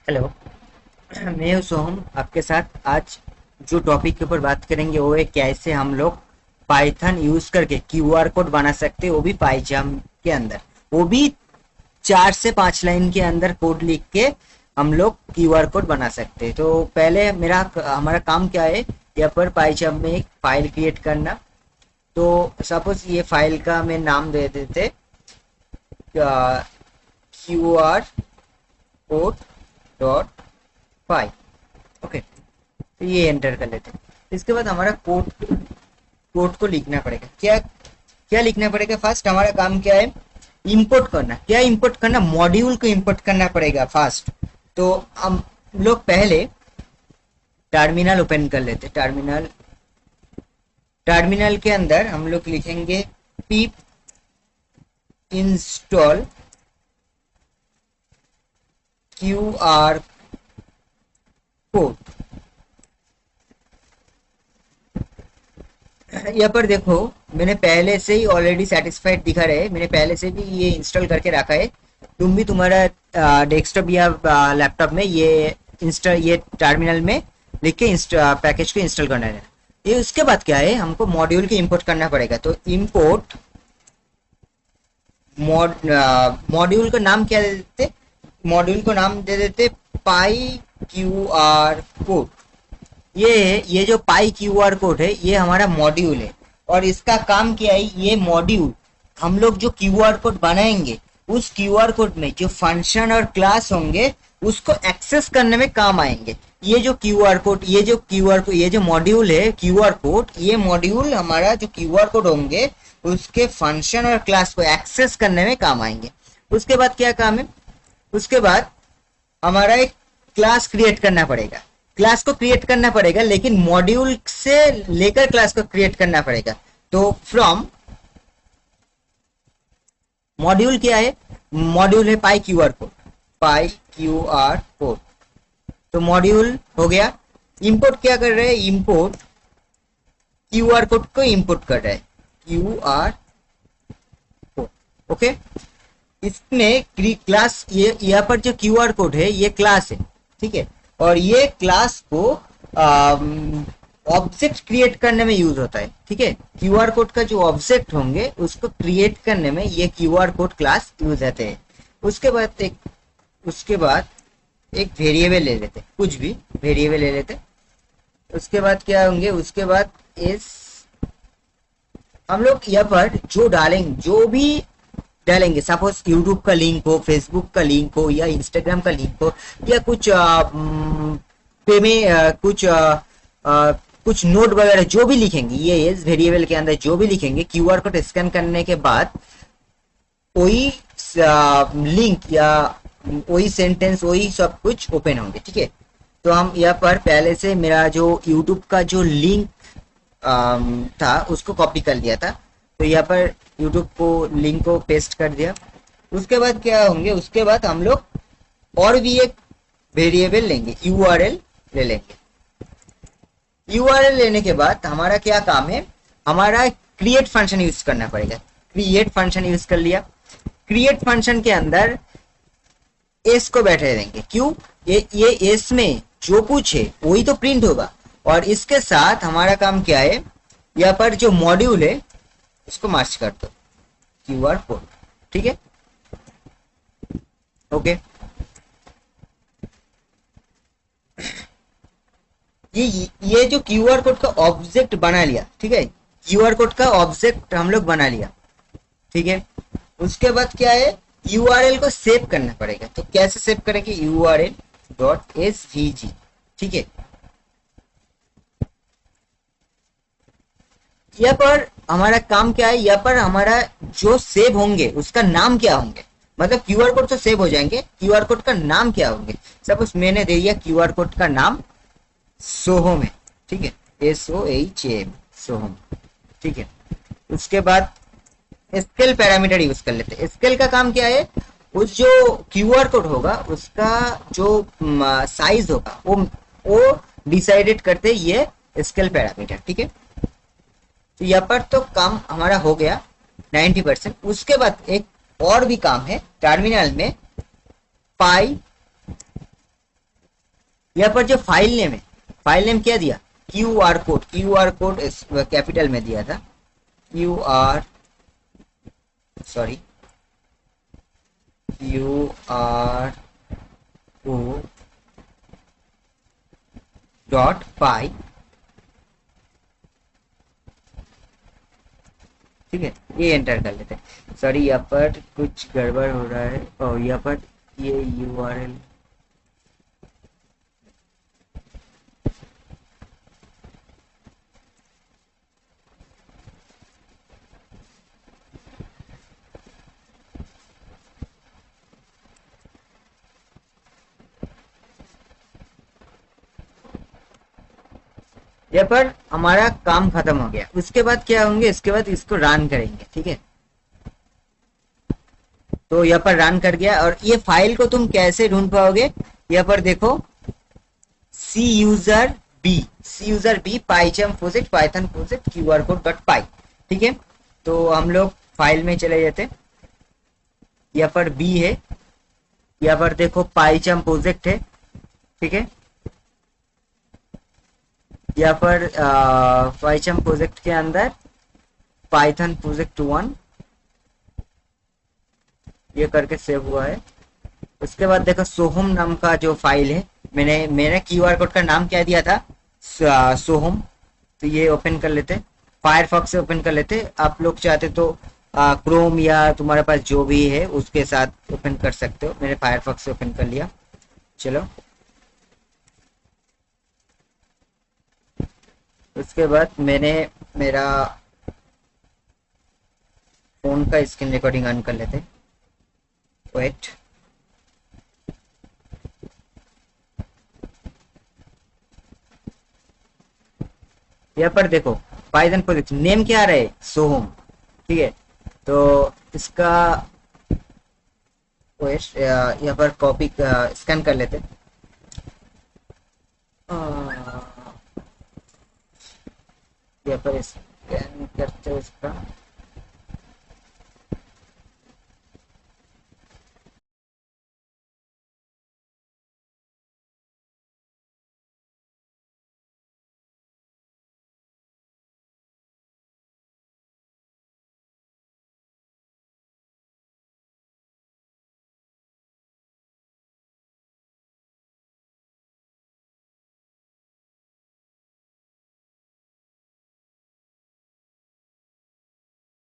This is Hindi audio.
हेलो। मैं हूं सोहम, आपके साथ आज जो टॉपिक के ऊपर बात करेंगे वो है कैसे हम लोग पाइथन यूज करके क्यूआर कोड बना सकते हैं, वो भी पाइजाम के अंदर। वो भी 4 से 5 लाइन के अंदर कोड लिख के हम लोग क्यूआर कोड बना सकते हैं। तो पहले हमारा काम क्या है, यहाँ पर पाइजाम में एक फाइल क्रिएट करना। तो सपोज ये फाइल का मैं नाम दे देते QR code dot file. Okay, तो ये एंटर कर लेते हैं। इसके बाद हमारा कोड कोड को लिखना पड़ेगा। क्या क्या लिखना पड़ेगा? फर्स्ट हमारा काम क्या है, इंपोर्ट करना। क्या इंपोर्ट करना? मॉड्यूल को इंपोर्ट करना पड़ेगा फर्स्ट। तो हम लोग पहले टर्मिनल ओपन कर लेते। टर्मिनल के अंदर हम लोग लिखेंगे पिप इंस्टॉल क्यूआर कोड। यहाँ पर देखो, मैंने पहले से ही ऑलरेडी सेटिस्फाइड दिखा रहे, मैंने पहले से भी ये इंस्टॉल करके रखा है। तुम भी तुम्हारा डेस्कटॉप या लैपटॉप में ये टर्मिनल में लिख के पैकेज को इंस्टॉल करना है। ये उसके बाद क्या है, हमको मॉड्यूल की इंपोर्ट करना पड़ेगा। तो इंपोर्ट मॉड्यूल का नाम क्या दे देते? मॉड्यूल को नाम दे देते पाई क्यू आर कोड। ये जो पाई क्यूआर कोड है ये हमारा मॉड्यूल है, और इसका काम क्या है, ये मॉड्यूल हम लोग जो क्यूआर कोड बनाएंगे उस क्यूआर कोड में जो फंक्शन और क्लास होंगे उसको एक्सेस करने में काम आएंगे। ये जो मॉड्यूल है क्यूआर कोड, ये मॉड्यूल हमारा जो क्यूआर कोड होंगे उसके फंक्शन और क्लास को एक्सेस करने में काम आएंगे। उसके बाद क्या काम है, उसके बाद हमारा एक क्लास क्रिएट करना पड़ेगा। लेकिन मॉड्यूल से लेकर क्लास को क्रिएट करना पड़ेगा। तो फ्रॉम मॉड्यूल क्या है, मॉड्यूल है पाई क्यू आर कोड। तो मॉड्यूल हो गया। इंपोर्ट क्या कर रहे हैं, इंपोर्ट क्यू आर कोड को इंपोर्ट कर रहे हैं, क्यू आर कोड। ओके, इसमें क्लास, ये यहाँ पर जो क्यू आर कोड है ये क्लास है, ठीक है। और ये क्लास को ऑब्जेक्ट क्रिएट करने में यूज होता है, ठीक है। क्यूआर कोड का जो ऑब्जेक्ट होंगे उसको क्रिएट करने में ये क्यूआर कोड क्लास यूज होते हैं। उसके बाद एक वेरिएबल ले लेते, कुछ भी वेरिएबल ले लेते। उसके बाद क्या होंगे, उसके बाद इस हम लोग यहाँ पर जो भी डालेंगे, सपोज यूट्यूब का लिंक हो, फेसबुक का लिंक हो, या इंस्टाग्राम का लिंक हो, या कुछ पे में कुछ नोट वगैरह जो भी लिखेंगे, ये इस वेरिएबल के अंदर जो भी लिखेंगे, क्यूआर कोड स्कैन करने के बाद वही लिंक या वही सेंटेंस, वही सब कुछ ओपन होंगे, ठीक है। तो हम यहाँ पर पहले से मेरा जो यूट्यूब का जो लिंक था उसको कॉपी कर लिया था, तो यहाँ पर यूट्यूब को लिंक को पेस्ट कर दिया। उसके बाद क्या होंगे, उसके बाद हम लोग और भी एक वेरिएबल लेंगे, यूआरएल ले लेंगे। यूआरएल लेने के बाद हमारा क्या काम है, हमारा क्रिएट फंक्शन यूज करना पड़ेगा। क्रिएट फंक्शन यूज कर लिया। क्रिएट फंक्शन के अंदर एस को बैठे देंगे। क्यों? ये एस में जो कुछ है वही तो प्रिंट होगा। और इसके साथ हमारा काम क्या है, यहाँ पर जो मॉड्यूल है इसको मार्च कर दो, क्यूआर कोड, ठीक है। ओके, ये जो क्यूआर कोड का ऑब्जेक्ट बना लिया, ठीक है। क्यूआर कोड का ऑब्जेक्ट हम लोग बना लिया, ठीक है। उसके बाद क्या है, यूआरएल को सेव करना पड़ेगा। तो कैसे सेव करेंगे, यूआरएल डॉट एसवीजी, ठीक है। यहाँ पर हमारा काम क्या है, यहाँ पर हमारा जो सेव होंगे उसका नाम क्या होंगे, मतलब क्यूआर कोड तो सेव हो जाएंगे, क्यूआर कोड का नाम क्या होंगे। सपोज मैंने दे दिया क्यूआर कोड का नाम सोहम है, ठीक है, SOHM, सोहम, ठीक है। उसके बाद स्केल पैरामीटर यूज कर लेते हैं। स्केल का काम क्या है, उस जो क्यूआर कोड होगा उसका जो साइज होगा वो डिसाइडेड करते ये स्केल पैरामीटर, ठीक है। तो यहाँ पर तो काम हमारा हो गया 90%। उसके बाद एक और भी काम है, टर्मिनल में पाई यहाँ पर जो फाइल नेम है, फाइल नेम क्या दिया, क्यू आर कोड कैपिटल में दिया था, Q R, sorry, Q R O dot py, ठीक है, ये एंटर कर लेते हैं। सॉरी यहाँ पर कुछ गड़बड़ हो रहा है, और यहाँ पर ये यूआरएल, यहाँ पर हमारा काम खत्म हो गया। उसके बाद क्या होंगे, इसके बाद इसको रन करेंगे, ठीक है। तो यहाँ पर रन कर गया, और ये फाइल को तुम कैसे ढूंढ पाओगे, यहाँ पर देखो, C user B PyCharm project Python project Q R code dot py, ठीक है। तो हम लोग फाइल में चले जाते, यहाँ पर बी है, यहाँ पर देखो पाइचम प्रोजेक्ट है, ठीक है। यहाँ पर पाइथन प्रोजेक्ट के अंदर पाइथन प्रोजेक्ट 1 ये करके सेव हुआ है। उसके बाद देखो सोहम नाम का जो फाइल है, मैंने क्यूआर कोड का नाम क्या दिया था, सोहम। तो ये ओपन कर लेते, फायरफॉक्स से ओपन कर लेते। आप लोग चाहते तो क्रोम या तुम्हारे पास जो भी है उसके साथ ओपन कर सकते हो। मैंने फायरफॉक्स से ओपन कर लिया। चलो, उसके बाद मैंने मेरा फोन का स्क्रीन रिकॉर्डिंग ऑन कर लेते, वेट। यहाँ पर देखो पाइथन प्रोजेक्ट नेम क्या रहे, सोहम, ठीक है। तो इसका वेट यहाँ पर कॉपी स्कैन कर लेते, यहाँ पर स्कैन करते इसका,